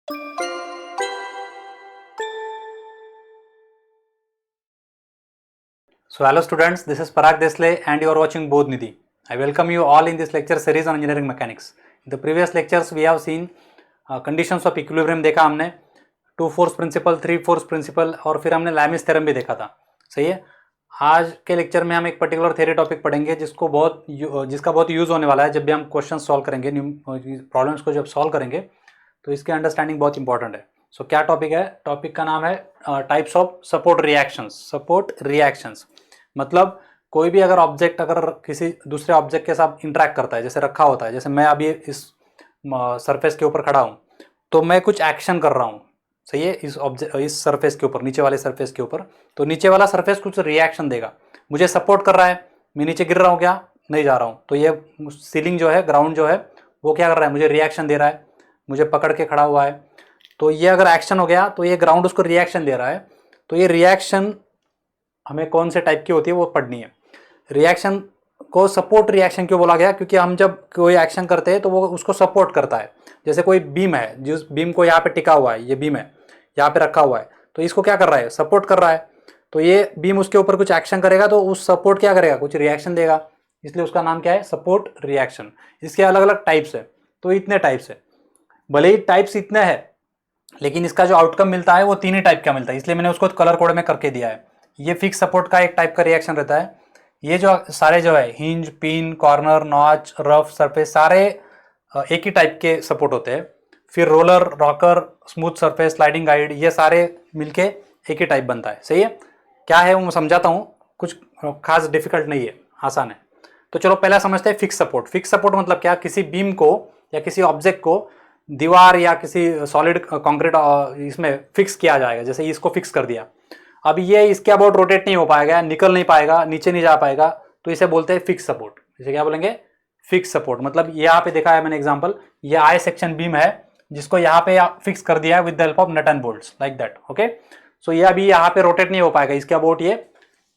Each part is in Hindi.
So hello students, this is Parag Desle and you are watching Bodh Nidhi. I welcome you all in this lecture series on engineering mechanics. In the previous lectures we have seen conditions of equilibrium देखा हमने, 2 force principle, 3 force principle और फिर हमने Lami's theorem भी देखा था. सही है. आज के लेक्चर में हम एक पर्टिकुलर थ्योरी टॉपिक पढ़ेंगे जिसका बहुत यूज होने वाला है जब भी हम क्वेश्चन सॉल्व करेंगे, प्रॉब्लम्स को जब सॉल्व करेंगे तो इसकी अंडरस्टैंडिंग बहुत इंपॉर्टेंट है. सो क्या टॉपिक है? टॉपिक का नाम है टाइप्स ऑफ सपोर्ट रिएक्शंस. मतलब कोई भी अगर ऑब्जेक्ट अगर किसी दूसरे ऑब्जेक्ट के साथ इंटरेक्ट करता है, जैसे रखा होता है, जैसे मैं अभी इस सरफेस के ऊपर खड़ा हूँ तो मैं कुछ एक्शन कर रहा हूँ, सही है, इस सरफेस के ऊपर, नीचे वाले सरफेस के ऊपर, तो नीचे वाला सरफेस कुछ रिएक्शन देगा, मुझे सपोर्ट कर रहा है, मैं नीचे गिर रहा हूँ क्या? नहीं जा रहा हूँ. तो ये सीलिंग जो है, ग्राउंड जो है, वो क्या कर रहा है? मुझे रिएक्शन दे रहा है, मुझे पकड़ के खड़ा हुआ है. तो ये अगर एक्शन हो गया तो ये ग्राउंड उसको रिएक्शन दे रहा है. तो ये रिएक्शन हमें कौन से टाइप की होती है वो पढ़नी है. रिएक्शन को सपोर्ट रिएक्शन क्यों बोला गया? क्योंकि हम जब कोई एक्शन करते हैं तो वो उसको सपोर्ट करता है. जैसे कोई बीम है, जिस बीम को यहाँ पे टिका हुआ है, ये बीम है, यहाँ पे रखा हुआ है, तो इसको क्या कर रहा है? सपोर्ट कर रहा है. तो ये बीम उसके ऊपर कुछ एक्शन करेगा तो उस सपोर्ट क्या करेगा? कुछ रिएक्शन देगा, इसलिए उसका नाम क्या है? Support reaction. इसके अलग अलग टाइप्स है. तो इतने टाइप्स है, भले ही टाइप्स इतने हैं लेकिन इसका जो आउटकम मिलता है वो 3 ही टाइप का मिलता है, इसलिए मैंने उसको कलर कोड में करके दिया है. ये फिक्स सपोर्ट का एक टाइप का रिएक्शन रहता है. ये जो सारे जो है hinge, pin, corner, notch, rough surface, सारे एक ही टाइप के सपोर्ट होते हैं. फिर roller, rocker, smooth surface, sliding guide, ये सारे मिलके एक ही टाइप बनता है. सही है. क्या है वो मैं समझाता हूँ, कुछ खास डिफिकल्ट नहीं है, आसान है. तो चलो पहला समझते हैं फिक्स सपोर्ट. फिक्स सपोर्ट मतलब क्या? किसी बीम को या किसी ऑब्जेक्ट को दीवार या किसी सॉलिड कंक्रीट इसमें फिक्स किया जाएगा. जैसे इसको फिक्स कर दिया, अब ये इसके अबाउट रोटेट नहीं हो पाएगा, निकल नहीं पाएगा, नीचे नहीं जा पाएगा, तो इसे बोलते हैं फिक्स सपोर्ट. इसे क्या बोलेंगे? Fix support. मतलब यहाँ पे देखा है मैंने एग्जांपल, ये आई सेक्शन बीम है जिसको यहाँ पे फिक्स कर दिया है with the help of nut and bolts, like that. Okay. So ये अभी यहाँ पे रोटेट नहीं हो पाएगा, इसके अबाउट ये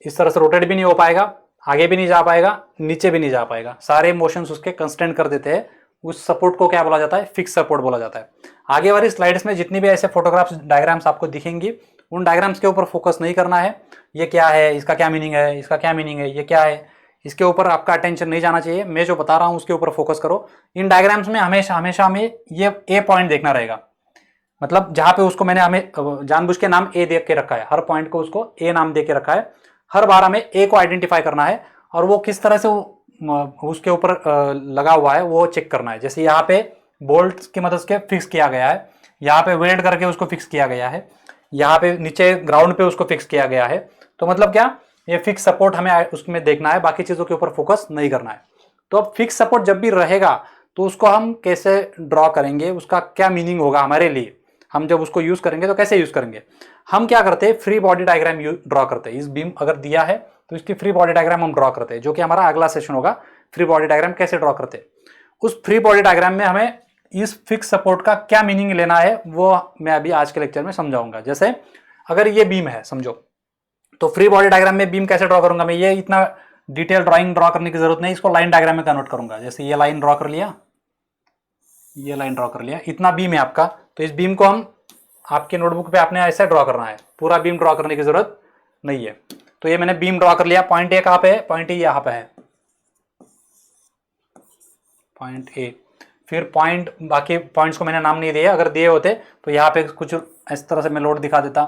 इस तरह से रोटेट भी नहीं हो पाएगा, आगे भी नहीं जा पाएगा, नीचे भी नहीं जा पाएगा, सारे मोशंस उसके कंस्टेंट कर देते हैं. उस सपोर्ट को क्या बोला जाता है? फिक्स सपोर्ट बोला जाता है. आगे वाली स्लाइड्स में जितनी भी ऐसे फोटोग्राफ्स, डायग्राम्स आपको दिखेंगी, उन डायग्राम्स के ऊपर फोकस नहीं करना है. ये क्या है, इसका क्या मीनिंग है, इसका क्या मीनिंग है, ये क्या है, इसके ऊपर आपका अटेंशन नहीं जाना चाहिए. मैं जो बता रहा हूँ उसके ऊपर फोकस करो. इन डायग्राम्स में हमेशा हमें ये ए पॉइंट देखना रहेगा. मतलब जहाँ पे उसको मैंने हमें जानबूझ के नाम ए देख के रखा है, हर पॉइंट को उसको ए नाम दे के रखा है. हर बार हमें ए को आइडेंटिफाई करना है और वो किस तरह से उसके ऊपर लगा हुआ है वो चेक करना है. जैसे यहाँ पे बोल्ट की मदद से फिक्स किया गया है, यहाँ पे वेल्ड करके उसको फिक्स किया गया है, यहाँ पे नीचे ग्राउंड पे उसको फिक्स किया गया है. तो मतलब क्या? ये फिक्स सपोर्ट हमें उसमें देखना है, बाकी चीजों के ऊपर फोकस नहीं करना है. तो अब फिक्स सपोर्ट जब भी रहेगा तो उसको हम कैसे ड्रॉ करेंगे, उसका क्या मीनिंग होगा हमारे लिए, हम जब उसको यूज करेंगे तो कैसे यूज करेंगे? हम क्या करते हैं? फ्री बॉडी डायग्राम ड्रॉ करते हैं. इस बीम अगर दिया है तो इसकी फ्री बॉडी डायग्राम हम ड्रॉ करते हैं, जो कि हमारा अगला सेशन होगा. फ्री बॉडी डायग्राम कैसे ड्रॉ करते हैं, उस फ्री बॉडी डायग्राम में हमें इस फिक्स सपोर्ट का क्या मीनिंग लेना है वो मैं अभी आज के लेक्चर में समझाऊंगा. जैसे अगर ये बीम है समझो, तो फ्री बॉडी डायग्राम में बीम कैसे ड्रॉ करूंगा मैं? ये इतना डिटेल ड्राइंग ड्रॉ करने की जरूरत नहीं, इसको लाइन डायग्राम में कन्वर्ट करूंगा. जैसे ये लाइन ड्रॉ कर लिया, ये लाइन ड्रॉ कर लिया, इतना बीम है आपका, तो इस बीम को हम आपके नोटबुक पे आपने ऐसे ड्रॉ करना है, पूरा बीम ड्रॉ करने की जरूरत नहीं है. तो ये मैंने बीम ड्रॉ कर लिया. पॉइंट ए कहाँ पे है? पॉइंट ए यहाँ पे है, पॉइंट ए. फिर पॉइंट, बाकी पॉइंट्स को मैंने नाम नहीं दिए, अगर दिए होते तो यहाँ पे कुछ इस तरह से मैं लोड दिखा देता,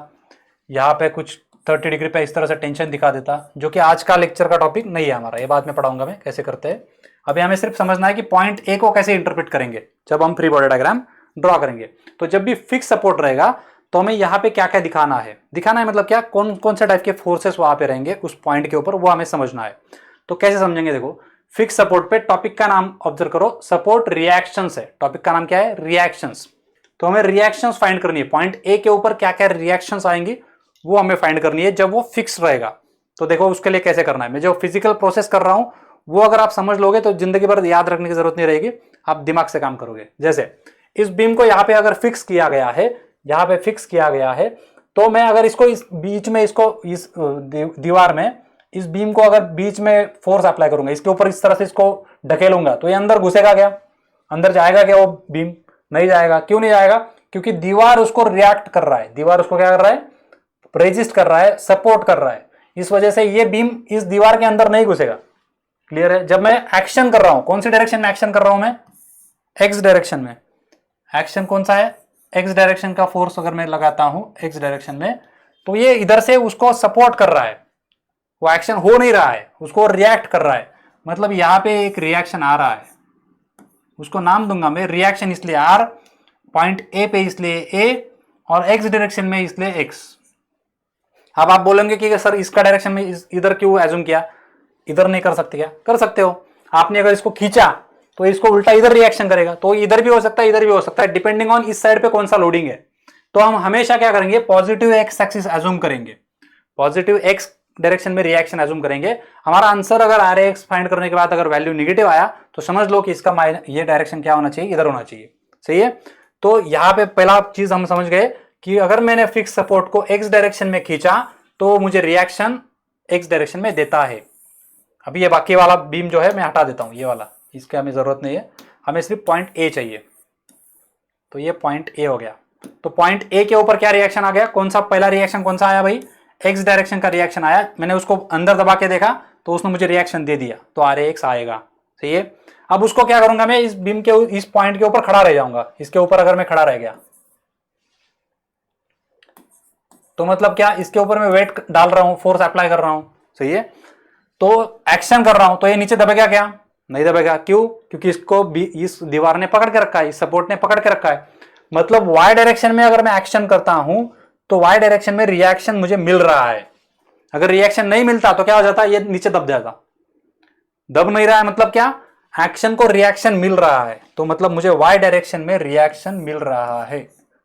यहाँ पे कुछ 30 डिग्री पे इस तरह से टेंशन दिखा देता, जो कि आज का लेक्चर का टॉपिक नहीं है हमारा. ये बाद में पढ़ाऊंगा मैं कैसे करते हैं. अभी हमें सिर्फ समझना है कि पॉइंट ए को कैसे इंटरप्रेट करेंगे जब हम फ्री बॉडी डायग्राम ड्रॉ करेंगे. तो जब भी फिक्स सपोर्ट रहेगा तो हमें यहाँ पे क्या क्या दिखाना है मतलब क्या, कौन कौन से टाइप के फोर्सेस वहां पे रहेंगे उस पॉइंट के ऊपर, वो हमें समझना है. तो कैसे समझेंगे? देखो, फिक्स सपोर्ट पे टॉपिक का नाम ऑब्जर्व करो, सपोर्ट रिएक्शंस है. टॉपिक का नाम क्या है? रिएक्शंस. तो हमें रिएक्शंस फाइंड करनी है. पॉइंट ए के ऊपर क्या क्या रिएक्शंस आएंगी वो हमें फाइंड करनी है जब वो फिक्स रहेगा. तो देखो उसके लिए कैसे करना है. मैं जो फिजिकल प्रोसेस कर रहा हूं वो अगर आप समझ लोगे तो जिंदगी भर याद रखने की जरूरत नहीं रहेगी, आप दिमाग से काम करोगे. जैसे इस बीम को यहाँ पे अगर फिक्स किया गया है, यहाँ पे फिक्स किया गया है, तो मैं अगर इसको इस बीच में, इसको इस दीवार में, इस बीम को अगर बीच में फोर्स अप्लाई करूंगा, इसके ऊपर इस तरह से इसको ढकेलूंगा, तो ये अंदर घुसेगा क्या? अंदर जाएगा क्या वो बीम? नहीं जाएगा. क्यों नहीं जाएगा? क्योंकि दीवार उसको रिएक्ट कर रहा है, दीवार उसको क्या कर रहा है, रेजिस्ट कर रहा है, सपोर्ट कर रहा है, इस वजह से ये बीम इस दीवार के अंदर नहीं घुसेगा। क्लियर है? जब मैं एक्शन कर रहा हूं, कौन सी डायरेक्शन में एक्शन कर रहा हूं मैं, एक्स डायरेक्शन में। एक्शन कौन सा है, एक्स डायरेक्शन का फोर्स अगर मैं लगाता हूं एक्स डायरेक्शन में, तो ये इधर से उसको सपोर्ट कर रहा है, वो एक्शन हो नहीं रहा है, उसको रिएक्ट कर रहा है। मतलब यहां पे एक रिएक्शन आ रहा है, उसको नाम दूंगा मैं रिएक्शन, इसलिए आर, पॉइंट ए पे इसलिए ए, और एक्स डायरेक्शन में इसलिए एक्स। अब आप बोलेंगे कि सर इसका डायरेक्शन में इधर क्यों एज्यूम किया, इधर नहीं कर सकते क्या? कर सकते हो। आपने अगर इसको खींचा तो इसको उल्टा इधर रिएक्शन करेगा, तो इधर भी हो सकता है, इधर भी हो सकता है, डिपेंडिंग ऑन इस साइड पे कौन सा लोडिंग है। तो हम हमेशा क्या करेंगे, पॉजिटिव एक्स एक्सिस एज्यूम करेंगे, पॉजिटिव एक्स डायरेक्शन में रिएक्शन एज्यूम करेंगे। हमारा आंसर अगर आर एक्स फाइंड करने के बाद अगर वैल्यू निगेटिव आया तो समझ लो कि इसका ये डायरेक्शन क्या होना चाहिए, इधर होना चाहिए। सही है? तो यहां पे पहला चीज हम समझ गए कि अगर मैंने फिक्स सपोर्ट को एक्स डायरेक्शन में खींचा तो मुझे रिएक्शन एक्स डायरेक्शन में देता है। अभी ये बाकी वाला बीम जो है मैं हटा देता हूं, ये वाला, इसकी हमें जरूरत नहीं है, हमें सिर्फ पॉइंट ए चाहिए। तो ये पॉइंट ए हो गया। तो पॉइंट ए के ऊपर क्या रिएक्शन आ गया, कौन सा पहला रिएक्शन कौन सा आया भाई, एक्स डायरेक्शन का रिएक्शन आया। मैंने उसको अंदर दबा के देखा तो उसने मुझे रिएक्शन दे दिया, तो आर एक्स आएगा। सही है? अब उसको क्या करूंगा मैं, इस बीम के इस पॉइंट के ऊपर खड़ा रह जाऊंगा। इसके ऊपर अगर मैं खड़ा रह गया तो मतलब क्या, इसके ऊपर मैं वेट डाल रहा हूं, फोर्स अप्लाई कर रहा हूं। सही है? तो एक्शन कर रहा हूं तो ये नीचे दबेगा क्या, नहीं दबेगा। क्यों? क्योंकि इसको इस दीवार ने पकड़ के रखा है, इस सपोर्ट ने पकड़ के रखा है। मतलब वाई डायरेक्शन में अगर मैं एक्शन करता हूं तो वाई डायरेक्शन में रिएक्शन मुझे मिल रहा है। अगर रिएक्शन नहीं मिलता तो क्या हो जाता, ये नीचे दब जाता। दब नहीं रहा है मतलब क्या, एक्शन को रिएक्शन मिल रहा है, तो मतलब मुझे वाई डायरेक्शन में रिएक्शन मिल रहा है।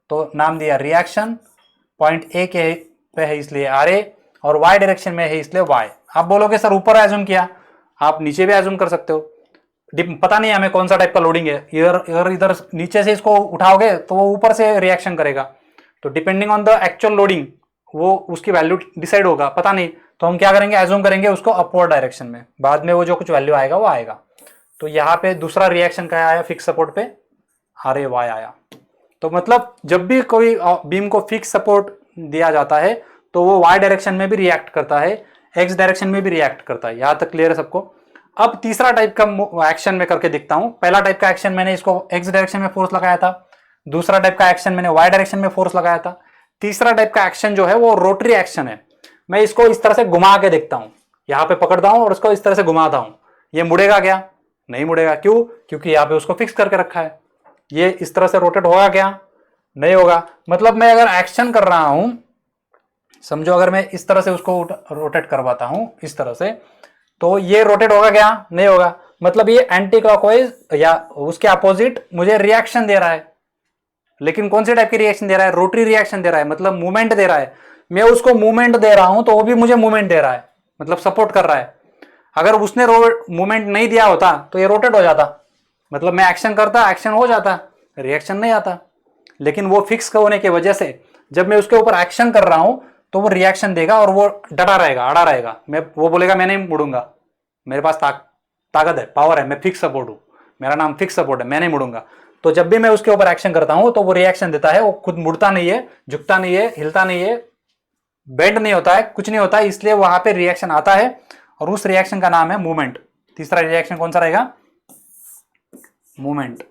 तो नाम दिया रिएक्शन, पॉइंट ए के पे है इसलिए आर ए, और वाई डायरेक्शन में है इसलिए वाई। आप बोलोगे सर ऊपर एज्यूम किया, आप नीचे भी एज्यूम कर सकते हो, पता नहीं हमें कौन सा टाइप का लोडिंग है। इधर नीचे से इसको उठाओगे तो वो ऊपर से रिएक्शन करेगा, तो depending on the actual loading वो उसकी वैल्यू डिसाइड होगा, पता नहीं। तो हम क्या करेंगे, एज्यूम करेंगे उसको अपवर्ड डायरेक्शन में, बाद में वो जो कुछ वैल्यू आएगा वो आएगा। तो यहाँ पे दूसरा रिएक्शन क्या आया, फिक्स सपोर्ट पे आर ए वाई आया। तो मतलब जब भी कोई बीम को फिक्स सपोर्ट दिया जाता है तो वो वाई डायरेक्शन में भी रिएक्ट करता है, एक्स डायरेक्शन में भी रिएक्ट करता है। यहां तक क्लियर है सबको? अब तीसरा टाइप का एक्शन में करके दिखता हूं। पहला टाइप का एक्शन मैंने इसको एक्स डायरेक्शन में फोर्स लगाया था, दूसरा टाइप का एक्शन मैंने वाई डायरेक्शन में फोर्स लगाया था, तीसरा टाइप का एक्शन जो है वो रोटरी एक्शन है। मैं इसको इस तरह से घुमा के देखता हूं, यहां पे पकड़ता हूं और इसको इस तरह से घुमाता हूं। ये मुड़ेगा क्या, नहीं मुड़ेगा। क्यों? क्योंकि यहां पे उसको फिक्स करके रखा है। ये इस तरह से रोटेट होगा क्या, नहीं होगा। मतलब मैं अगर एक्शन कर रहा हूं, समझो अगर मैं इस तरह से उसको रोटेट करवाता हूं इस तरह से, तो ये रोटेट होगा क्या, नहीं होगा। मतलब ये एंटी क्लॉकवाइज या उसके अपोजिट मुझे रिएक्शन दे रहा है, लेकिन कौन से टाइप की रिएक्शन दे रहा है, रोटरी रिएक्शन दे रहा है, मतलब मूवमेंट दे रहा है। मैं उसको मूवमेंट दे रहा हूं तो वो भी मुझे मूवमेंट दे रहा है, मतलब सपोर्ट कर रहा है। अगर उसने मूवमेंट नहीं दिया होता तो ये रोटेट हो जाता, मतलब मैं एक्शन करता, एक्शन हो जाता, रिएक्शन नहीं आता। लेकिन वो फिक्स होने की वजह से जब मैं उसके ऊपर एक्शन कर रहा हूं तो वो रिएक्शन देगा और वो डटा रहेगा, अड़ा रहेगा। मैं वो बोलेगा मैं नहीं मुड़ूंगा, मेरे पास ताकत है, पावर है, मैं फिक्स सपोर्ट हूं, मेरा नाम फिक्स सपोर्ट है, मैं नहीं मुड़ूंगा। तो जब भी मैं उसके ऊपर एक्शन करता हूं तो वो रिएक्शन देता है, वो खुद मुड़ता नहीं है, झुकता नहीं है, हिलता नहीं है, बेंड नहीं होता है, कुछ नहीं होता है, इसलिए वहां पे रिएक्शन आता है और उस रिएक्शन का नाम है मूवमेंट। तीसरा रिएक्शन कौन सा रहेगा, मूवमेंट।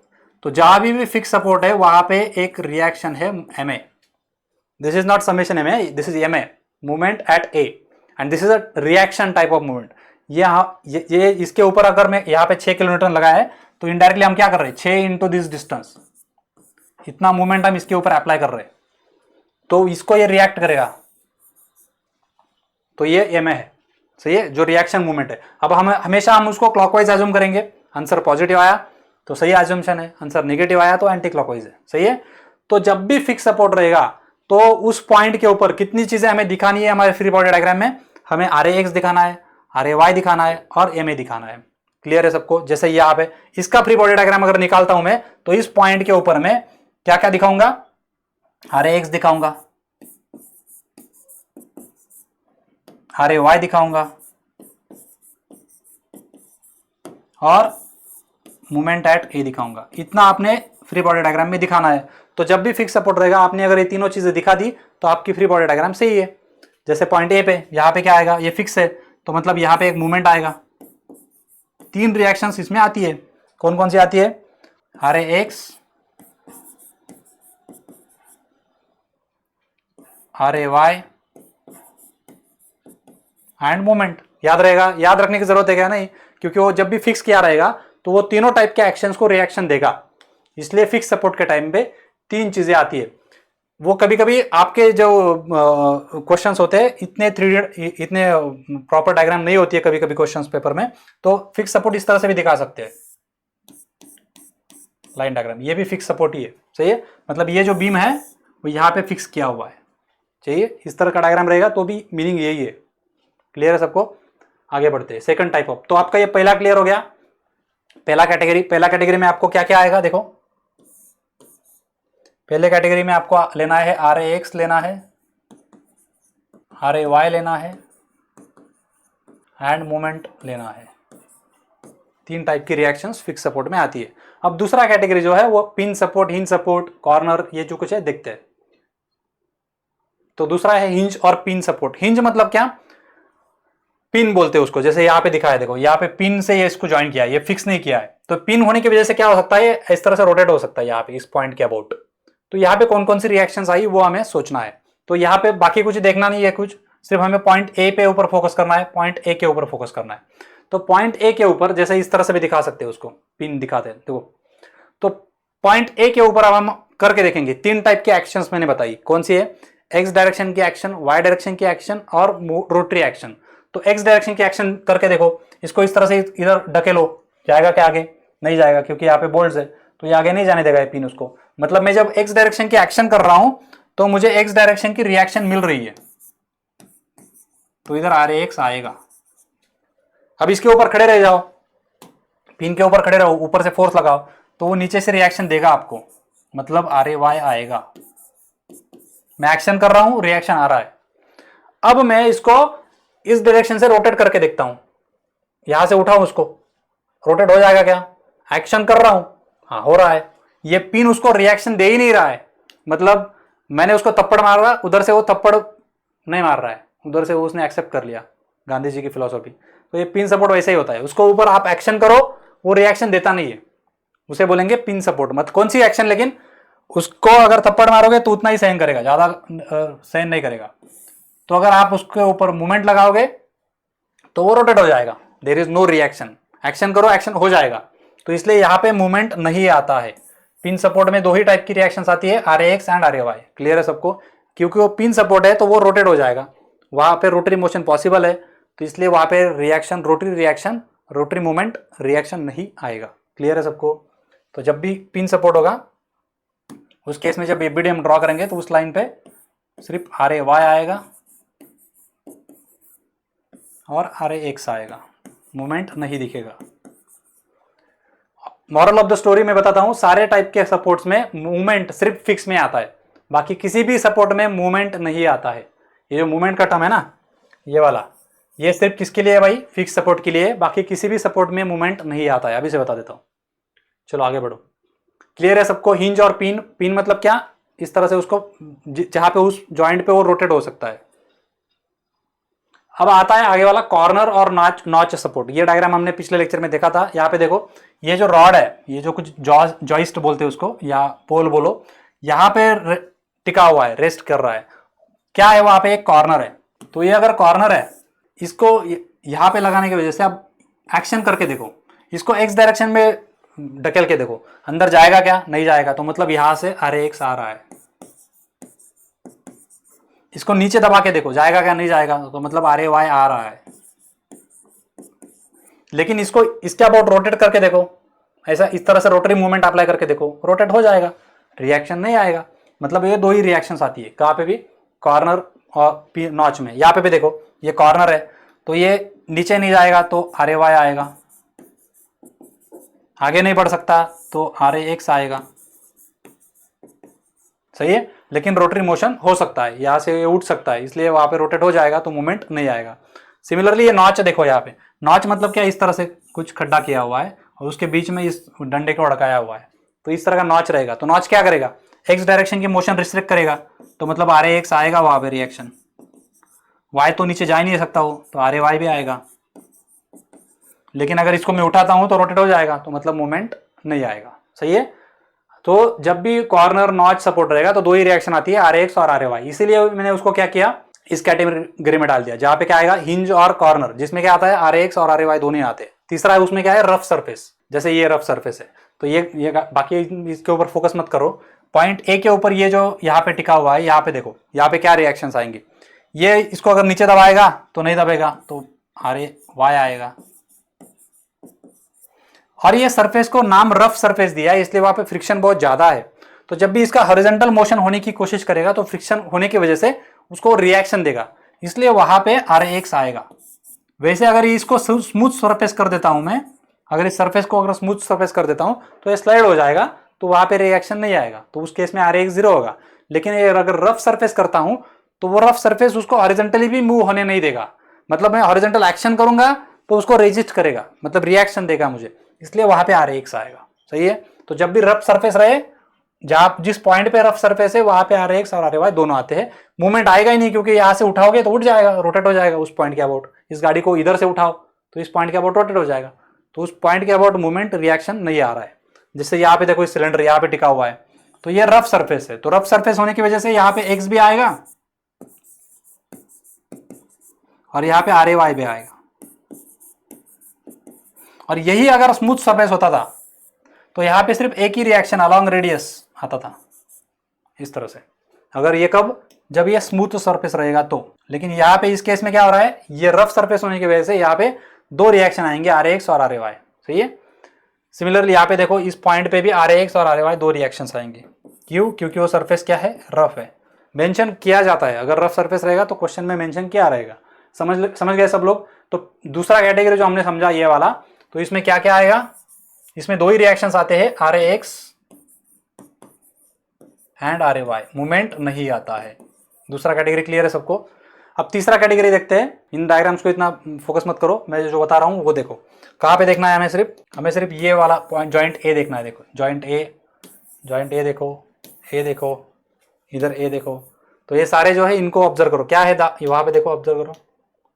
तो जहां भी फिक्स सपोर्ट है वहां पे एक रिएक्शन है M A. This is not summation M A, this is M A, movement at A, and this is a reaction type of movement. ये इसके ऊपर अगर मैं यहाँ पे 6 किलोमीटर लगाया है तो इनडायरेक्टली हम क्या कर रहे हैं, 6 इंटू दिस डिस्टेंस, इतना मूवमेंट हम इसके ऊपर अप्लाई कर रहे हैं, तो इसको ये रिएक्ट करेगा, तो ये एम ए है। सही है, जो रिएक्शन मूवमेंट है। अब हम हमेशा हम उसको क्लॉकवाइज एज्यूम करेंगे। आंसर पॉजिटिव आया तो सही एज्यूम्पशन है, आंसर नेगेटिव आया तो एंटी क्लॉकवाइज है। सही है? तो जब भी फिक्स सपोर्ट रहेगा तो उस पॉइंट के ऊपर कितनी चीजें हमें दिखानी है हमारे फ्री बॉडी डायग्राम में, हमें आर ए एक्स दिखाना है, आर ए वाई दिखाना है और एम ए दिखाना है। क्लियर है सबको? जैसे यहाँ पे इसका फ्री बॉडी डायग्राम अगर निकालता हूं मैं तो इस पॉइंट के ऊपर मैं क्या क्या दिखाऊंगा, आर ए एक्स दिखाऊंगा, आर ए वाई दिखाऊंगा और मूवमेंट एट ए दिखाऊंगा। इतना आपने फ्री बॉडी डायग्राम में दिखाना है। तो जब भी फिक्स सपोर्ट रहेगा, आपने अगर ये तीनों चीजें दिखा दी तो आपकी फ्री बॉडी डायग्राम सही है। जैसे पॉइंट ए पे यहाँ पे क्या आएगा, ये फिक्स है तो मतलब यहाँ पे एक मूवमेंट आएगा। 3 रिएक्शंस इसमें आती है, कौन कौन सी आती है, RAX, RAY एंड मूवमेंट। याद रहेगा, याद रखने की जरूरत है क्या, नहीं, क्योंकि वो जब भी फिक्स किया रहेगा तो वो तीनों टाइप के एक्शंस को रिएक्शन देगा। इसलिए फिक्स सपोर्ट के टाइम पे 3 चीजें आती है। वो कभी कभी आपके जो क्वेश्चंस होते हैं इतने प्रॉपर डायग्राम नहीं होती है कभी कभी क्वेश्चंस पेपर में, तो फिक्स सपोर्ट इस तरह से भी दिखा सकते हैं। लाइन डायग्राम, ये भी फिक्स सपोर्ट ही है, सही है। मतलब ये जो बीम है वो यहाँ पे फिक्स किया हुआ है, चाहिए इस तरह का डायग्राम रहेगा तो भी मीनिंग यही है। क्लियर है सबको? आगे बढ़ते हैं सेकंड टाइप ऑफ। तो आपका ये पहला क्लियर हो गया, पहला कैटेगरी में आपको क्या क्या आएगा देखो। पहले कैटेगरी में आपको लेना है RAX लेना है, RAY लेना है एंड मोमेंट लेना है। 3 टाइप की रिएक्शंस फिक्स सपोर्ट में आती है। अब दूसरा कैटेगरी जो है वो pin support, hinge support, corner, ये जो कुछ है देखते हैं। तो दूसरा है हिंज और पिन सपोर्ट। हिंज मतलब क्या, पिन बोलते हैं उसको। जैसे यहाँ पे दिखा है देखो, यहाँ पे पिन से ये इसको ज्वाइन किया है, ये फिक्स नहीं किया है, तो पिन होने की वजह से क्या हो सकता है, इस तरह से रोटेट हो सकता है यहाँ पे इस पॉइंट के अबाउट। तो यहाँ पे कौन कौन सी रिएक्शंस आई वो हमें सोचना है। तो यहाँ पे बाकी कुछ देखना नहीं है, कुछ सिर्फ हमें पॉइंट ए पे ऊपर फोकस करना है, पॉइंट ए के ऊपर फोकस करना है। तो पॉइंट ए के ऊपर जैसे इस तरह से भी दिखा सकते हैं उसको, पिन दिखाते हैं देखो। तो पॉइंट ए के ऊपर अब हम करके देखेंगे 3 टाइप के एक्शंस मैंने बताई, कौन सी है, एक्स डायरेक्शन की एक्शन, वाई डायरेक्शन की एक्शन और रोटरी एक्शन। तो एक्स डायरेक्शन की एक्शन करके देखो, इसको इस तरह से इधर ढकेलो, जाएगा क्या आगे, नहीं जाएगा क्योंकि यहाँ पे बोल्ट्स है, तो ये आगे नहीं जाने देगा ये पिन उसको। मतलब मैं जब एक्स डायरेक्शन की एक्शन कर रहा हूं तो मुझे एक्स डायरेक्शन की रिएक्शन मिल रही है, तो इधर RAX आएगा। अब इसके ऊपर खड़े रह जाओ, पिन के ऊपर खड़े रहो, ऊपर से फोर्स लगाओ तो वो नीचे से रिएक्शन देगा आपको, मतलब RAY आएगा। मैं एक्शन कर रहा हूं, रिएक्शन आ रहा है। अब मैं इसको इस डायरेक्शन से रोटेट करके देखता हूं, यहां से उठाऊं उसको, रोटेट हो जाएगा क्या, एक्शन कर रहा हूं, हाँ हो रहा है। ये पिन उसको रिएक्शन दे ही नहीं रहा है, मतलब मैंने उसको थप्पड़ मार रहा, उधर से वो थप्पड़ नहीं मार रहा है, उधर से वो उसने एक्सेप्ट कर लिया, गांधी जी की फिलॉसफी। तो ये पिन सपोर्ट वैसे ही होता है, उसको ऊपर आप एक्शन करो वो रिएक्शन देता नहीं है, उसे बोलेंगे पिन सपोर्ट। मत कौन सी एक्शन, लेकिन उसको अगर थप्पड़ मारोगे तो उतना ही सहन करेगा, ज्यादा सहन नहीं करेगा। तो अगर आप उसके ऊपर मूवमेंट लगाओगे तो वो रोटेट हो जाएगा, there is no reaction. Action करो, एक्शन हो जाएगा। तो इसलिए यहाँ पे मूवमेंट नहीं आता है। पिन सपोर्ट में 2 ही टाइप की रिएक्शंस आती है, RAX एंड RAY। क्लियर है सबको? क्योंकि वो पिन सपोर्ट है तो वो रोटेट हो जाएगा, वहां पे रोटरी मोशन पॉसिबल है, तो इसलिए वहां पे रिएक्शन, रोटरी मूवमेंट रिएक्शन नहीं आएगा। क्लियर है सबको? तो जब भी पिन सपोर्ट होगा उस केस में जब ABD हम ड्रॉ करेंगे तो उस लाइन पे सिर्फ RAY आएगा और RAX आएगा, मूवमेंट नहीं दिखेगा। मॉरल ऑफ द स्टोरी में बताता हूं, सारे टाइप के सपोर्ट्स में मूवमेंट सिर्फ फिक्स में आता है, बाकी किसी भी सपोर्ट में मूवमेंट नहीं आता है। ये जो मूवमेंट का टर्म है ना, ये वाला, ये सिर्फ किसके लिए है भाई, फिक्स सपोर्ट के लिए, बाकी किसी भी सपोर्ट में मूवमेंट नहीं आता है। अभी से बता देता हूं, चलो आगे बढ़ो। क्लियर है सबको? हिंज और पिन, पिन मतलब क्या, इस तरह से उसको जहां पे उस जॉइंट पे वो रोटेट हो सकता है। अब आता है आगे वाला कॉर्नर और नॉच सपोर्ट। ये डायग्राम हमने पिछले लेक्चर में देखा था। यहाँ पे देखो, ये जो रॉड है, ये जो कुछ जॉइस्ट बोलते हैं उसको या पोल बोलो, यहाँ पे टिका हुआ है, रेस्ट कर रहा है, क्या है, वहां पे एक कॉर्नर है। तो ये अगर कॉर्नर है, इसको यहाँ पे लगाने की वजह से अब एक्शन करके देखो, इसको एक्स डायरेक्शन में ढकेल के देखो, अंदर जाएगा क्या, नहीं जाएगा, तो मतलब यहां से RAX आ रहा है। इसको नीचे दबा के देखो, जाएगा क्या, नहीं जाएगा, तो मतलब RAY आ रहा है। लेकिन इसको इसके अबाउट रोटेट करके देखो, ऐसा इस तरह से रोटरी मूवमेंट अप्लाई करके देखो, रोटेट हो जाएगा, रिएक्शन नहीं आएगा। मतलब ये 2 ही रिएक्शंस आती है, कहाँ पे भी, कॉर्नर और नॉच में। यहाँ पे भी देखो, ये कॉर्नर है तो ये नीचे नहीं जाएगा तो RAY आएगा, आगे नहीं बढ़ सकता तो RAX आएगा, सही है। लेकिन रोटरी मोशन हो सकता है, यहाँ से उठ सकता है, इसलिए वहां पे रोटेट हो जाएगा तो मूवमेंट नहीं आएगा। सिमिलरली ये नॉच देखो, यहाँ पे नॉच मतलब क्या, इस तरह से कुछ खड्डा किया हुआ है और उसके बीच में इस डंडे को अड़काया हुआ है, तो इस तरह का नॉच रहेगा। तो नॉच क्या करेगा, एक्स डायरेक्शन की मोशन रिस्ट्रिक्ट करेगा, तो मतलब आर ए एक्स आएगा वहां पे रिएक्शन, वाई तो नीचे जा ही नहीं सकता हो, तो आर ए वाई भी आएगा। लेकिन अगर इसको मैं उठाता हूं तो रोटेट हो जाएगा, तो मतलब मूवमेंट नहीं आएगा। सही है। तो जब भी कॉर्नर नॉच सपोर्ट रहेगा तो दो ही रिएक्शन आती है, आर एक्स और आर वाई। इसीलिए मैंने उसको क्या किया, इस कैटेगरी में डाल दिया, जहां पे क्या आएगा, हिंज और कॉर्नर, जिसमें क्या आता है आर एक्स और आर वाई दोनों आते हैं। तीसरा है उसमें क्या है, रफ सरफेस, जैसे ये रफ सरफेस है। तो ये बाकी इसके ऊपर फोकस मत करो, पॉइंट ए के ऊपर ये जो यहाँ पे टिका हुआ है, यहाँ पे देखो, यहाँ पे क्या रिएक्शंस आएंगे। ये इसको अगर नीचे दबाएगा तो नहीं दबेगा, तो आर ए वाई आएगा। और ये सरफेस को नाम रफ सरफेस दिया है, इसलिए वहां पे फ्रिक्शन बहुत ज्यादा है। तो जब भी इसका हॉरिजॉन्टल मोशन होने की कोशिश करेगा तो फ्रिक्शन होने की वजह से उसको रिएक्शन देगा, इसलिए वहां पे आर एक्स आएगा। वैसे अगर इसको स्मूथ सरफेस कर देता हूं मैं, अगर इस सरफेस को अगर स्मूथ सरफेस कर देता हूं तो ये स्लाइड हो जाएगा, तो वहां पे रिएक्शन नहीं आएगा, तो उस केस में आर एक्स 0 होगा। लेकिन अगर रफ सरफेस करता हूं तो वो रफ सरफेस उसको हॉरिजॉन्टली भी मूव होने नहीं देगा, मतलब मैं हॉरिजॉन्टल एक्शन करूंगा तो उसको रेजिस्ट करेगा, मतलब रिएक्शन देगा मुझे, इसलिए वहां पे आर एक्स आएगा। सही है। तो जब भी रफ सरफेस रहे, जहां जिस पॉइंट पे रफ सरफेस है वहां पे आर एक्स और आर वाई दोनों आते हैं। मूवमेंट आएगा ही नहीं, क्योंकि यहां से उठाओगे तो उठ जाएगा, रोटेट हो जाएगा उस पॉइंट के अबाउट। इस गाड़ी को इधर से उठाओ तो इस पॉइंट के अबाउट रोटेट हो जाएगा, तो उस पॉइंट के अबाउट मूवमेंट रिएक्शन नहीं आ रहा है। जैसे यहाँ पे देखो, इस सिलेंडर यहाँ पे टिका हुआ है, तो ये रफ सरफेस है, तो रफ सरफेस होने की वजह से यहाँ पे एक्स भी आएगा और यहाँ पे आर ए वाई भी आएगा। और यही अगर स्मूथ सरफेस होता था तो यहां पे सिर्फ एक ही रिएक्शन अलॉन्ग रेडियस आता था, इस तरह से। अगर ये कब, जब ये स्मूथ सरफेस रहेगा तो। लेकिन यहां पे इस केस में क्या हो रहा है, ये रफ सरफेस होने की वजह से यहां पे दो रिएक्शन आएंगे, आर एक्स और आर वाई। सही है। सिमिलरली यहां पे देखो, इस पॉइंट पे भी आर एक्स और आर वाई दो रिएक्शन आएंगे। क्यों? क्योंकि वो सरफेस क्या है, रफ है। मेंशन किया जाता है, अगर रफ सरफेस रहेगा तो क्वेश्चन में मेंशन किया रहेगा। समझ गए सब लोग। तो दूसरा कैटेगरी जो हमने समझा ये वाला, तो इसमें क्या क्या आएगा, इसमें दो ही रिएक्शंस आते हैं, R X and R Y, movement नहीं आता है। दूसरा कैटेगरी क्लियर है सबको। अब तीसरा कैटेगरी देखते हैं। इन डायग्राम्स को इतना फोकस मत करो, मैं जो बता रहा हूं वो देखो। कहां पे देखना है हमें सिर्फ ये वाला पॉइंट, जॉइंट ए देखना है। देखो जॉइंट ए देखो, ए देखो, इधर ए देखो। तो ये सारे जो है इनको ऑब्जर्व करो, क्या है वहां पे देखो, ऑब्जर्व करो।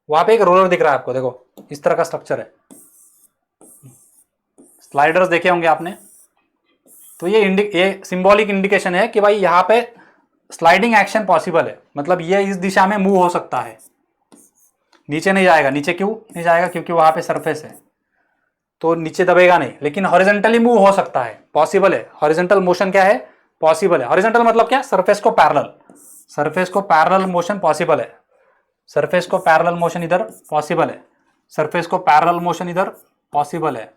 वहां पे एक रोलर दिख रहा है आपको, देखो इस तरह का स्ट्रक्चर है। स्लाइडर्स देखे होंगे आपने, तो ये सिंबॉलिक इंडिकेशन है कि भाई यहाँ पे स्लाइडिंग एक्शन पॉसिबल है, मतलब ये इस दिशा में मूव हो सकता है, नीचे नहीं जाएगा। नीचे क्यों नहीं जाएगा? क्योंकि वहां पे सरफेस है, तो नीचे दबेगा नहीं, लेकिन हॉरिजॉन्टली मूव हो सकता है, पॉसिबल है। हॉरिजॉन्टल मोशन क्या है, पॉसिबल है। हॉरिजॉन्टल मतलब क्या, सरफेस को पैरेलल मोशन पॉसिबल है। सरफेस को पैरेलल मोशन इधर पॉसिबल है, सरफेस को पैरेलल मोशन इधर पॉसिबल है।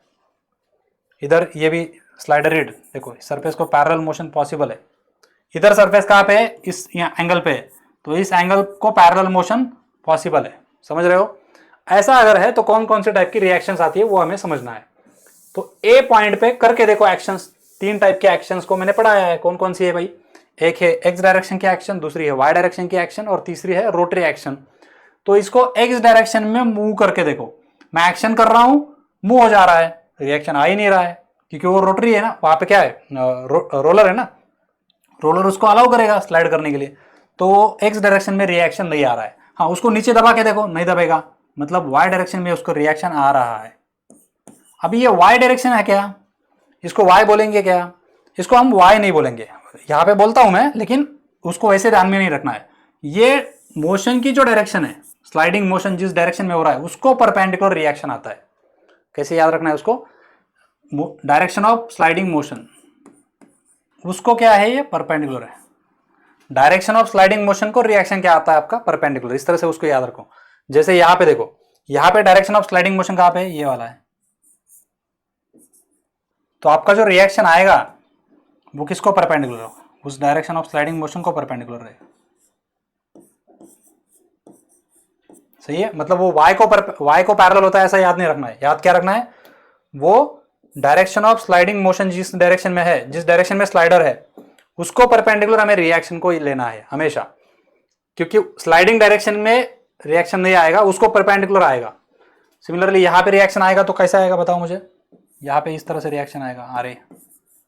इधर ये भी स्लाइडर रीड देखो, सरफेस को पैरेलल मोशन पॉसिबल है। इधर सरफेस कहाँ पे है, इस एंगल पे है, तो इस एंगल को पैरेलल मोशन पॉसिबल है। समझ रहे हो? ऐसा अगर है तो कौन कौन से टाइप की रिएक्शंस आती है वो हमें समझना है। तो ए पॉइंट पे करके देखो एक्शंस, तीन टाइप के एक्शंस को मैंने पढ़ाया है। कौन कौन सी है भाई? एक है एक्स डायरेक्शन की एक्शन, दूसरी है वाई डायरेक्शन की एक्शन, और तीसरी है रोटरी एक्शन। तो इसको एक्स डायरेक्शन में मूव करके देखो, मैं एक्शन कर रहा हूं, मूव हो जा रहा है, रिएक्शन आ ही नहीं रहा है, क्योंकि वो रोटरी है ना, वहां पे क्या है, रोलर है ना, रोलर उसको अलाउ करेगा स्लाइड करने के लिए। तो एक्स डायरेक्शन में रिएक्शन नहीं आ रहा है। हाँ, उसको नीचे दबा के देखो, नहीं दबेगा, मतलब वाई डायरेक्शन में उसको रिएक्शन आ रहा है। अभी ये वाई डायरेक्शन है क्या, इसको वाई बोलेंगे क्या? इसको हम वाई नहीं बोलेंगे, यहाँ पे बोलता हूं मैं, लेकिन उसको वैसे ध्यान में नहीं रखना है। ये मोशन की जो डायरेक्शन है, स्लाइडिंग मोशन जिस डायरेक्शन में हो रहा है, उसको परपेंडिकुलर रिएक्शन आता है। कैसे याद रखना है उसको? डायरेक्शन ऑफ स्लाइडिंग मोशन, उसको क्या है, ये परपेंडिकुलर है। डायरेक्शन ऑफ स्लाइडिंग मोशन को रिएक्शन क्या आता है आपका, परपेंडिकुलर। इस तरह से उसको याद रखो। जैसे यहां पे देखो, यहां पे डायरेक्शन ऑफ स्लाइडिंग मोशन कहां पे है, ये वाला है, तो आपका जो रिएक्शन आएगा वो किसको परपेंडिकुलर हो, उस डायरेक्शन ऑफ स्लाइडिंग मोशन को परपेंडिकुलर रहेगा। सही है, मतलब वो वाई को पैरेलल होता है ऐसा याद नहीं रखना है। याद क्या रखना है, वो डायरेक्शन ऑफ स्लाइडिंग मोशन जिस डायरेक्शन में है, जिस डायरेक्शन में स्लाइडर है, उसको परपेंडिकुलर हमें रिएक्शन को लेना है हमेशा, क्योंकि स्लाइडिंग डायरेक्शन में रिएक्शन नहीं आएगा, उसको परपेंडिकुलर आएगा। सिमिलरली यहां पे रिएक्शन आएगा तो कैसा आएगा बताओ मुझे, यहां पे इस तरह से रिएक्शन आएगा, R A,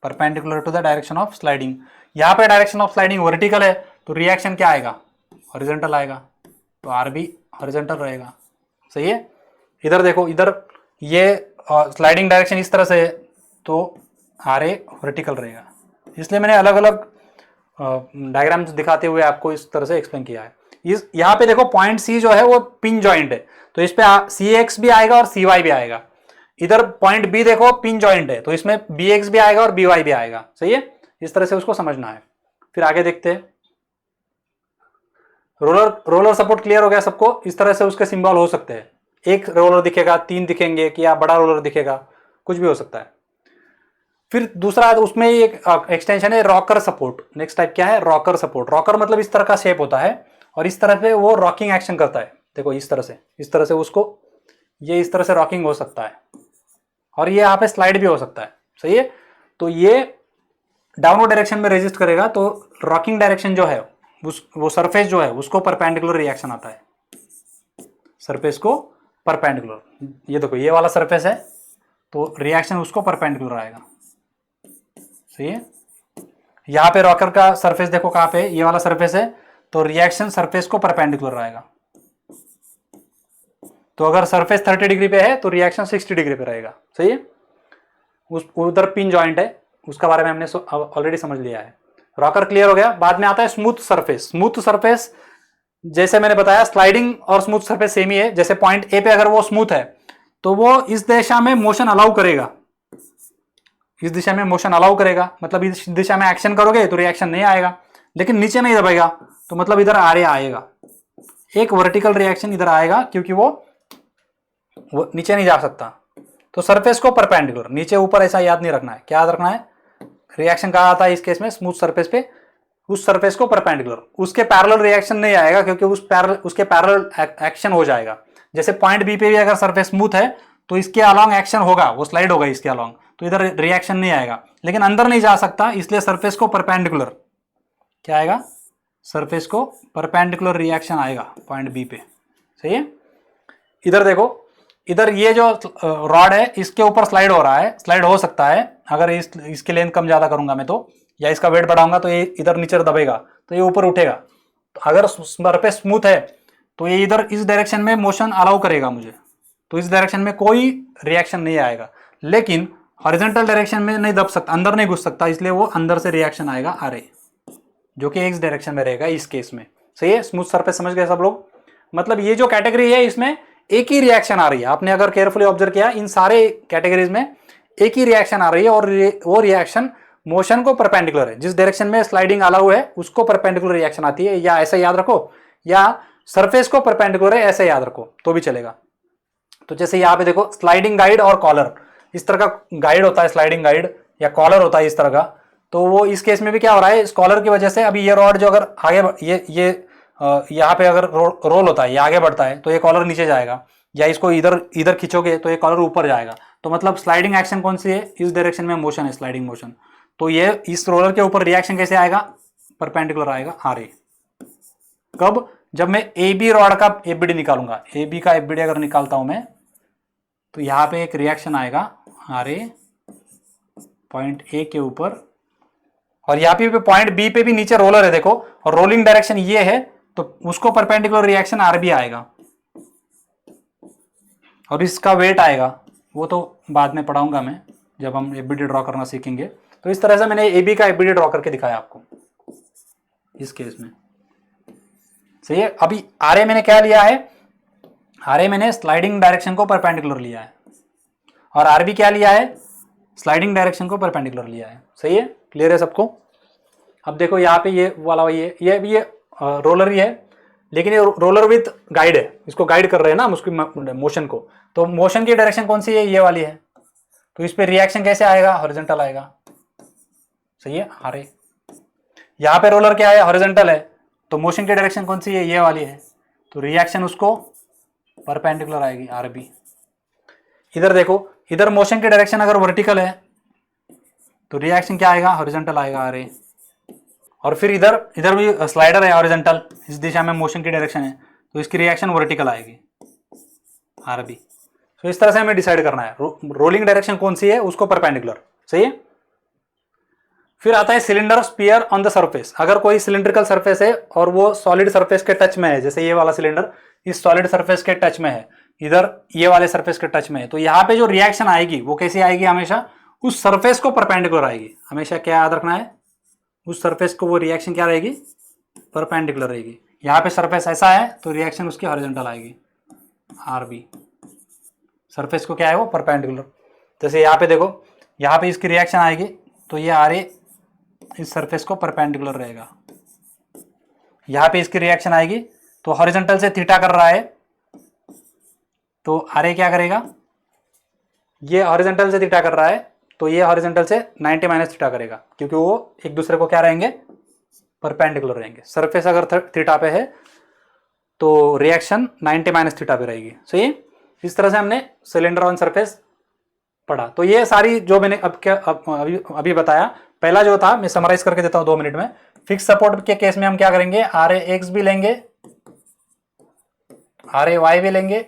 perpendicular to the direction of sliding. यहाँ पे डायरेक्शन ऑफ स्लाइडिंग वर्टिकल है तो रिएक्शन क्या आएगा, हॉरिजॉन्टल आएगा, तो आर भी हॉरिजॉन्टल रहेगा। सही है। इधर देखो, इधर ये स्लाइडिंग डायरेक्शन इस तरह से है तो आर ए वर्टिकल रहेगा। इसलिए मैंने अलग अलग डायग्राम दिखाते हुए आपको इस तरह से एक्सप्लेन किया है। इस यहाँ पे देखो पॉइंट सी जो है वो पिन जॉइंट है, तो इस पे सी एक्स भी आएगा और सी वाई भी आएगा। इधर पॉइंट बी देखो पिन जॉइंट है, तो इसमें बी एक्स भी आएगा और बी वाई भी आएगा। सही है, इस तरह से उसको समझना है। फिर आगे देखते हैं। रोलर सपोर्ट क्लियर हो गया सबको। इस तरह से उसके सिंबल हो सकते हैं, एक रोलर दिखेगा, 3 दिखेंगे, कि या बड़ा रोलर दिखेगा, कुछ भी हो सकता है। फिर दूसरा उसमें एक एक्सटेंशन है रॉकर सपोर्ट। नेक्स्ट टाइप क्या है, रॉकर सपोर्ट। रॉकर मतलब इस तरह का शेप होता है और इस तरह से वो रॉकिंग एक्शन करता है। देखो इस तरह से उसको, ये इस तरह से रॉकिंग हो सकता है और ये यहाँ पे स्लाइड भी हो सकता है। सही है, तो ये डाउनवर्ड डायरेक्शन में रेजिस्ट करेगा, तो रॉकिंग डायरेक्शन जो है वो सरफेस जो है उसको परपेंडिकुलर रिएक्शन आता है, सरफेस को परपेंडिकुलर। ये देखो ये वाला सरफेस है तो रिएक्शन उसको परपेंडिकुलर आएगा। सही है। यहाँ पे रॉकर का सरफेस देखो कहाँ पे, ये वाला सरफेस है, तो रिएक्शन सरफेस को परपेंडिकुलर आएगा। तो अगर सरफेस 30 डिग्री पे है तो रिएक्शन 60 डिग्री पे रहेगा। सही है। उधर पिन जॉइंट है, उसका बारे में हमने ऑलरेडी समझ लिया है। रॉकर क्लियर हो गया। बाद में आता है स्मूथ सरफेस। स्मूथ सरफेस जैसे मैंने बताया स्लाइडिंग और स्मूथ सरफेस सेम ही है। जैसे पॉइंट ए पे अगर वो स्मूथ है तो वो इस दिशा में मोशन अलाउ करेगा, इस दिशा में मोशन अलाउ करेगा, मतलब इस दिशा में एक्शन करोगे तो रिएक्शन नहीं आएगा। लेकिन नीचे नहीं दबेगा तो मतलब इधर आरे आएगा, एक वर्टिकल रिएक्शन इधर आएगा क्योंकि वो नीचे नहीं जा सकता। तो सरफेस को परपेंडिकुलर, नीचे ऊपर ऐसा याद नहीं रखना है। क्या याद रखना है, रिएक्शन कहाँ आता है इस केस में, स्मूथ सरफेस पे, उस सरफेस को परपेंडिकुलर। उसके पैरेलल रिएक्शन नहीं आएगा क्योंकि उसके पैरेलल एक्शन हो जाएगा। जैसे पॉइंट बी पे भी अगर सरफेस स्मूथ है तो इसके अलोंग एक्शन होगा, वो स्लाइड होगा इसके अलोंग, तो इधर रिएक्शन नहीं आएगा। लेकिन अंदर नहीं जा सकता, इसलिए सरफेस को परपेंडिकुलर क्या आएगा, सरफेस को परपेंडिकुलर रिएक्शन आएगा पॉइंट बी पे। सही है। इधर देखो, इधर ये जो रॉड है इसके ऊपर स्लाइड हो रहा है, स्लाइड हो सकता है अगर इसकी लेंथ कम ज्यादा करूंगा मैं तो, या इसका वेट बढ़ाऊंगा तो ये इधर नीचे दबेगा तो ये ऊपर उठेगा। तो अगर सरफेस स्मूथ है तो ये इधर इस डायरेक्शन में मोशन अलाउ करेगा मुझे, तो इस डायरेक्शन में कोई रिएक्शन नहीं आएगा। लेकिन हॉरिजॉन्टल डायरेक्शन में नहीं दब सकता, अंदर नहीं घुस सकता, इसलिए वो अंदर से रिएक्शन आएगा आर जो कि एक्स डायरेक्शन में रहेगा इस केस में। सही है। स्मूथ सरफेस समझ गए सब लोग। मतलब ये जो कैटेगरी है इसमें एक ही रिएक्शन आ रही है। आपने अगर केयरफुली ऑब्जर्व किया इन सारे कैटेगरीज में एक ही रिएक्शन आ रही है और वो रिएक्शन मोशन को परपेंडिकुलर है। जिस डायरेक्शन में स्लाइडिंग अलाउ है उसको परपेंडिकुलर रिएक्शन आती है, या ऐसा याद रखो, या सरफेस को परपेंडिकुलर है ऐसे याद रखो तो भी चलेगा। तो जैसे यहाँ पे देखो स्लाइडिंग गाइड और कॉलर, इस तरह का गाइड होता है, स्लाइडिंग गाइड या कॉलर होता है इस तरह का। तो वो इस केस में भी क्या हो रहा है, इस कॉलर की वजह से अभी ये रॉड जो अगर आगे ये यहाँ पे अगर रोल होता है, ये आगे बढ़ता है तो ये कॉलर नीचे जाएगा, या इसको इधर खींचोगे तो ये कॉलर ऊपर जाएगा। तो मतलब स्लाइडिंग एक्शन कौन सी है, इस डायरेक्शन में मोशन है, स्लाइडिंग मोशन। तो ये इस रोलर के ऊपर रिएक्शन कैसे आएगा, परपेंडिकुलर आएगा आर ए। कब, जब मैं ए बी रॉड का एफबीडी निकालूंगा, ए बी का एफबीडी अगर निकालता हूं मैं तो यहां पे एक रिएक्शन आएगा आर ए पॉइंट ए के ऊपर, और यहाँ पे पॉइंट बी पे भी नीचे रोलर है देखो, और रोलिंग डायरेक्शन ये है तो उसको परपेंडिकुलर रिएक्शन आर बी आएगा और इसका वेट आएगा, वो तो बाद में पढ़ाऊंगा मैं जब हम एफबीडी ड्रॉ करना सीखेंगे। तो इस तरह से मैंने ए बी का एफबीडी ड्रॉ करके दिखाया आपको इस केस में। सही है। अभी आर ए मैंने क्या लिया है, आर ए मैंने स्लाइडिंग डायरेक्शन को परपेंडिकुलर लिया है, और आर बी क्या लिया है, स्लाइडिंग डायरेक्शन को परपेंडिकुलर लिया है। सही है, क्लियर है सबको। अब देखो यहाँ पे ये वाला ये भी रोलर ही है, लेकिन ये रोलर विथ गाइड है, इसको गाइड कर रहे हैं ना हम उसकी मोशन को। तो मोशन की डायरेक्शन कौन सी है, ये वाली है। तो इस पे रिएक्शन कैसे आएगा, हॉरिजॉन्टल आएगा। सही है, आर ए। यहाँ पे रोलर क्या है, हॉरिजॉन्टल है, तो मोशन की डायरेक्शन कौन सी है, ये वाली है, तो रिएक्शन उसको परपेंडिकुलर आएगी आर बी। इधर देखो, इधर मोशन की डायरेक्शन अगर वर्टिकल है तो रिएक्शन क्या आएगा, हॉरिजॉन्टल आएगा आर ए। और फिर इधर भी स्लाइडर है हॉरिजॉन्टल, इस दिशा में मोशन की डायरेक्शन है तो इसकी रिएक्शन वर्टिकल आएगी आर बी। तो इस तरह से हमें डिसाइड करना है रोलिंग डायरेक्शन कौन सी है, उसको परपेंडिकुलर। सही है। फिर आता है cylinder sphere on the surface. अगर कोई सिलिंड्रिकल सरफेस है और वो सॉलिड सरफेस के टच में है, जैसे ये वाला सिलेंडर इस सॉलिड सरफेस के टच में है, इधर ये वाले सरफेस के टच में है, तो यहाँ पे जो रिएक्शन आएगी वो कैसी आएगी, हमेशा उस सरफेस को परपेंडिकुलर आएगी। हमेशा क्या याद रखना है, उस सरफेस को वो रिएक्शन क्या रहेगी, परपेंडिकुलर रहेगी। यहाँ पे सरफेस ऐसा है तो रिएक्शन उसकी हॉरिजॉन्टल आएगी, आरबी। सरफेस को क्या है वो परपेंडिकुलर। जैसे यहाँ पे देखो, यहाँ पे इसकी रिएक्शन आएगी तो ये आर ए इस सरफेस को परपेंडिकुलर रहेगा। यहाँ पे इसकी रिएक्शन आएगी तो हॉरिजॉन्टल से थीटा कर रहा है तो आर ए क्या करेगा, ये हॉरिजॉन्टल से थीटा कर रहा है तो ये हॉरिजॉन्टल से 90 माइनस थीटा करेगा, क्योंकि वो एक दूसरे को क्या रहेंगे, परपेंडिकुलर रहेंगे। सरफेस अगर थीटा पे है तो रिएक्शन 90 माइनस थीटा पे रहेगी। सही है। इस तरह से हमने सिलेंडर ऑन सरफेस पढ़ा। तो ये सारी जो मैंने अभी बताया, पहला जो था मैं समराइज करके देता हूं 2 मिनट में। फिक्स सपोर्ट के केस में हम क्या करेंगे, आर ए एक्स भी लेंगे, आर ए वाई भी लेंगे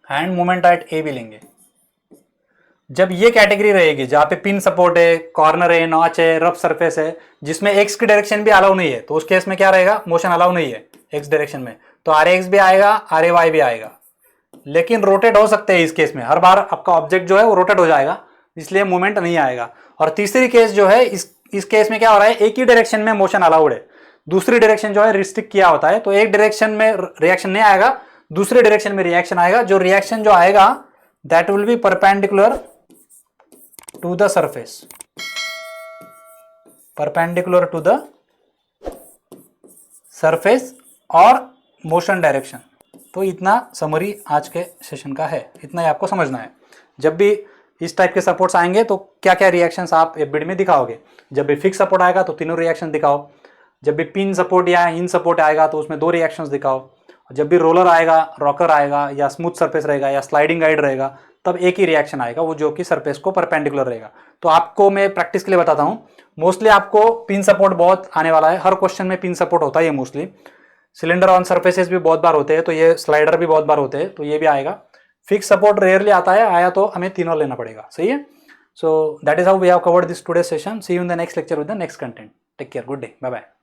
एंड मोमेंट एट ए भी लेंगे। जब ये कैटेगरी रहेगी जहां पे पिन सपोर्ट है, कॉर्नर है, नॉच है, रफ सरफेस है, जिसमें एक्स की डायरेक्शन भी अलाउ नहीं है, तो उस केस में क्या रहेगा, मोशन अलाउ नहीं है एक्स डायरेक्शन में, तो आर एक्स भी आएगा, आर ए वाई भी आएगा। लेकिन रोटेट हो सकते हैं इस केस में, हर बार आपका ऑब्जेक्ट जो है वो रोटेट हो जाएगा, इसलिए मूवमेंट नहीं आएगा। और तीसरी केस जो है, इस केस में क्या हो रहा है, एक ही डायरेक्शन में मोशन अलाउड है, दूसरी डायरेक्शन जो है रिस्ट्रिक्ट किया होता है। तो एक डायरेक्शन में रिएक्शन नहीं आएगा, दूसरे डायरेक्शन में रिएक्शन आएगा। जो रिएक्शन जो आएगा that will be perpendicular to the surface, perpendicular to the surface और मोशन डायरेक्शन। तो इतना समरी आज के सेशन का है, इतना ही आपको समझना है। जब भी इस टाइप के सपोर्ट्स आएंगे तो क्या क्या रिएक्शंस आप एफबीडी में दिखाओगे। जब भी फिक्स सपोर्ट आएगा तो तीनों रिएक्शन दिखाओ, जब भी पिन सपोर्ट या हिन सपोर्ट आएगा तो उसमें 2 रिएक्शंस दिखाओ, जब भी रोलर आएगा, रॉकर आएगा, या स्मूथ सरफेस रहेगा या स्लाइडिंग गाइड रहेगा, तब एक ही रिएक्शन आएगा, वो जो कि सरफेस को परपेंडिकुलर रहेगा। तो आपको मैं प्रैक्टिस के लिए बताता हूँ, मोस्टली आपको पिन सपोर्ट बहुत आने वाला है, हर क्वेश्चन में पिन सपोर्ट होता है मोस्टली। सिलेंडर ऑन सरफेसेस भी बहुत बार होते हैं, तो ये स्लाइडर भी बहुत बार होते हैं, तो ये भी आएगा। फिक्स सपोर्ट रेयरली आता है, आया तो हमें तीनों लेना पड़ेगा। सही है। So that is how we have covered this today session. See you in the next lecture with the next content. Take care, good day, bye bye.